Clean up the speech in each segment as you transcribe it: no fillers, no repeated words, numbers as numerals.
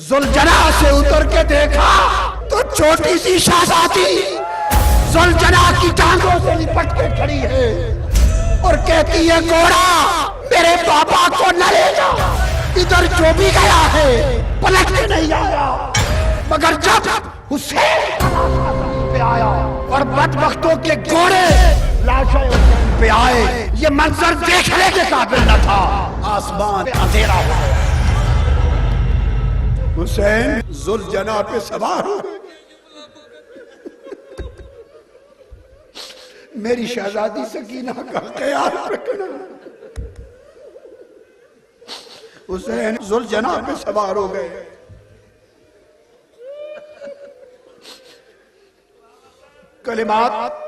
जुलजना से उतर के देखा तो छोटी सी शहजादी जुलजना की टांगों से लिपट के खड़ी है और कहती है, घोड़ा मेरे पापा को न ले जा, इधर जो भी गया है पलट के नहीं आया। मगर जब हुसैन पे आया और बदबख्तों के घोड़े लाशें पे आए, ये मंजर देखने के काबिल न था। आसमान अंधेरा हो गया। हुसैन जुलजना पे सवार हो, मेरी शहजादी सकीना का ख्याल रखना। हुसैन जुलजना पे सवार हो गए। कलिमात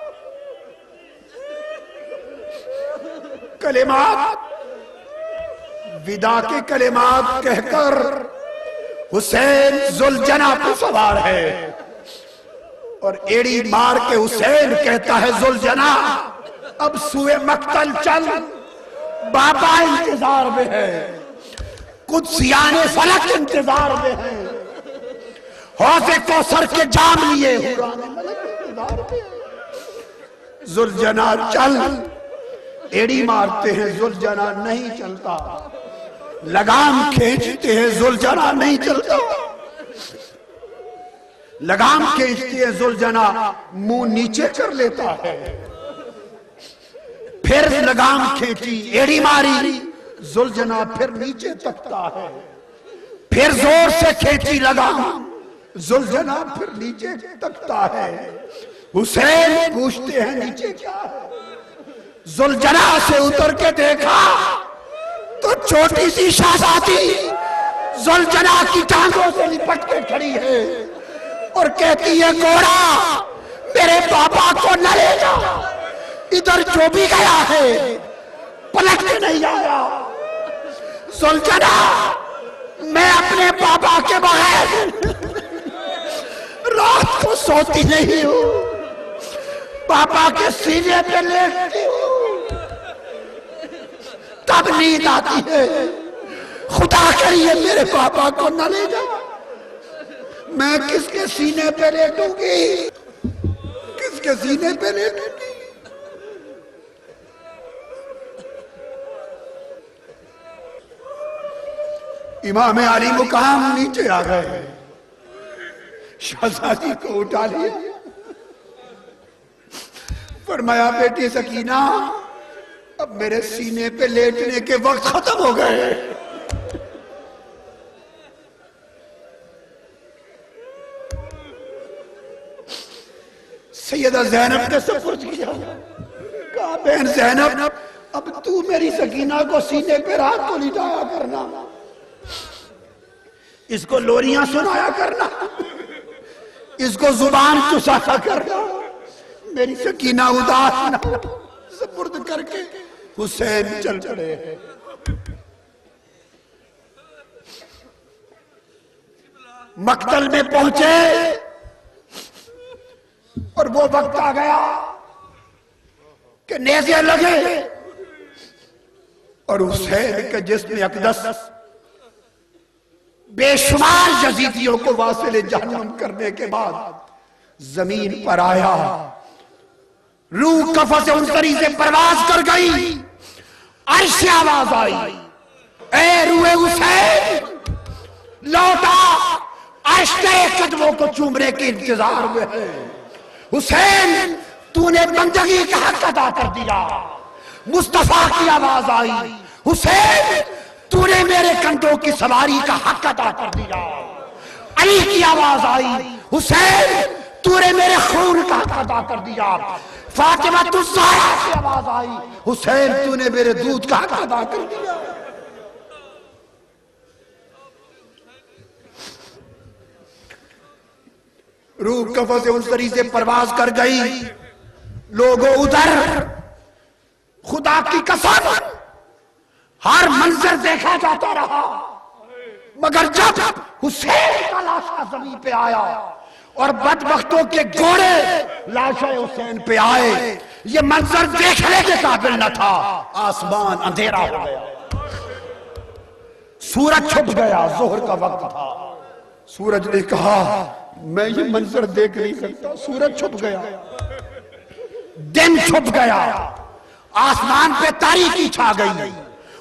विदा के कलिमात कहकर हुसैन जुलजना पे सवार है और एड़ी मार के हुसैन कहता है, जुलजना अब सुए मक्तल चल, बाबा इंतजार में है, कुछ सियाने फलक इंतजार में है, हौज़े कौसर के जाम लिए जुलजना चल। एड़ी मारते हैं, जुलजना नहीं चलता, लगाम खींचते हैं, जुलजना नहीं चलता, लगाम खींचते हैं, जुलजना मुंह नीचे कर लेता है, फिर लगाम खींची, एड़ी मारी, जुलजना फिर नीचे तकता है, फिर जोर से खींची लगाम, जुलजना फिर नीचे तकता है। हुसैन पूछते हैं, नीचे क्या है? जुलजना से उतर के देखा तो छोटी सी शहजादी जुलजना की टांगों से लिपट के खड़ी है और कहती है, घोड़ा मेरे पापा को न ले जा, इधर जो भी गया है पलट के नहीं आया। जुलजना मैं अपने पापा के बगैर रात को सोती नहीं हूं, पापा के सीने पे लेटती हूं, तब नींद आती है। खुदा करिए मेरे पापा को न ले जा, मैं किसके सीने पे लेटूंगी, किसके सीने पे लेटूंगी? इमाम अली मुकाम नीचे आ गए, शहजादी को उठा लिया, फरमाया, बेटी सकीना अब मेरे सीने पे लेटने के वक्त खत्म हो गए। सैयदा ज़ैनब ने सुपुर्द किया, कहा, बहन ज़ैनब अब तू मेरी सकीना को सीने पे रात को लिटाया करना, इसको लोरियां सुनाया करना, इसको जुबान चुसाया करना, मेरी सकीना उदास ना। सुपुर्द करके हुसैन चल पड़े। मक्तल में पहुंचे और वो वक्त आ गया कि नेज़े लगे और हुसैन के जिस्म अक़दस बेशुमार यज़ीदियों को वासिले जहन्नम करने के बाद जमीन पर आया। रूह कफ़ा से उनसरी से परवाज कर गई, अर्श से आवाज आई, ए रूहे हुसैन लौटा, अर्श तेरे कदमों को चूमने के इंतजार में है। हुसैन तूने बंदगी का हक अदा कर दिया। मुस्तफा की आवाज आई, हुसैन तूने मेरे कंधों की सवारी का हक अदा कर दिया। अली की आवाज आई, हुसैन तूने मेरे खून का हक अदा कर दिया। फातिमा ज़हरा की आवाज आई, हुसैन तूने मेरे दूध का हक अदा कर दिया। रूह कफ़ा से उनसरी से परवाज कर गई। लोगों उधर खुदा की कसम हर मंजर देखा जाता रहा, मगर जब हुसैन का लाशा जमीन पे आया और बदबख्तों के घोड़े लाशे हुसैन पे आए, ये मंजर देखने के काबिल न था। आसमान अंधेरा हो गया, सूरज छुप गया, जोहर का वक्त था। सूरज ने कहा मैं ये मंजर देख नहीं सकता। सूरज छुप गया, दिन छुप गया, आसमान पे तारीकी छा गई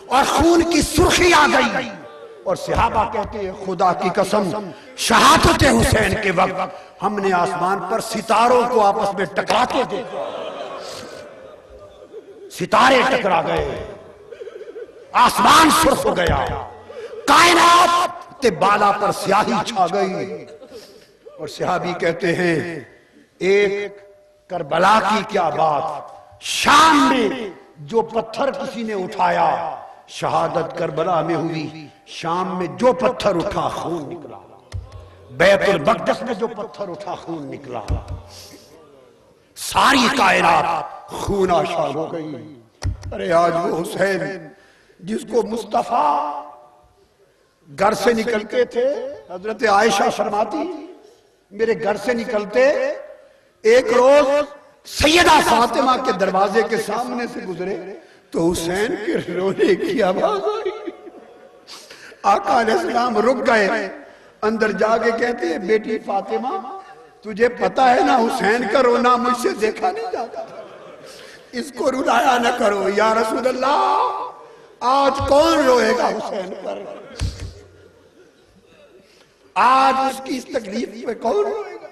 और खून की सुर्खी आ गई। और सहाबा कहते हैं खुदा की कसम शहादत हुसैन के वक्त हमने आसमान पर सितारों को आपस में टकराते देखा। सितारे टकरा गए, आसमान सुर्ख हो गया, कायनात के बाला पर स्याही छा गई। और सहाबी कहते हैं एक करबला की क्या बात, शाम में जो पत्थर किसी ने उठाया शहादत करबला में हुई, शाम में जो पत्थर उठा खून निकला, बैतुल मक़दस में जो पत्थर उठा खून निकला, सारी कायनात खून आशान हो गई। अरे आज वो हुसैन जिसको मुस्तफा घर से निकलते थे, हजरत आयशा फरमाती मेरे घर से निकलते एक रोज सैयदा फातिमा के दरवाजे के सामने से गुजरे तो हुसैन के रोने की आवाज आई। आका अलैहिस्सलाम रुक गए, अंदर जाके कहते हैं बेटी फातिमा तुझे पता है ना हुसैन का रोना मुझसे देखा नहीं जाता, इसको रुलाया न करो या रसूल अल्लाह। आज कौन रोएगा हुसैन पर, आज उसकी इस तकलीफ पे कौन रोएगा।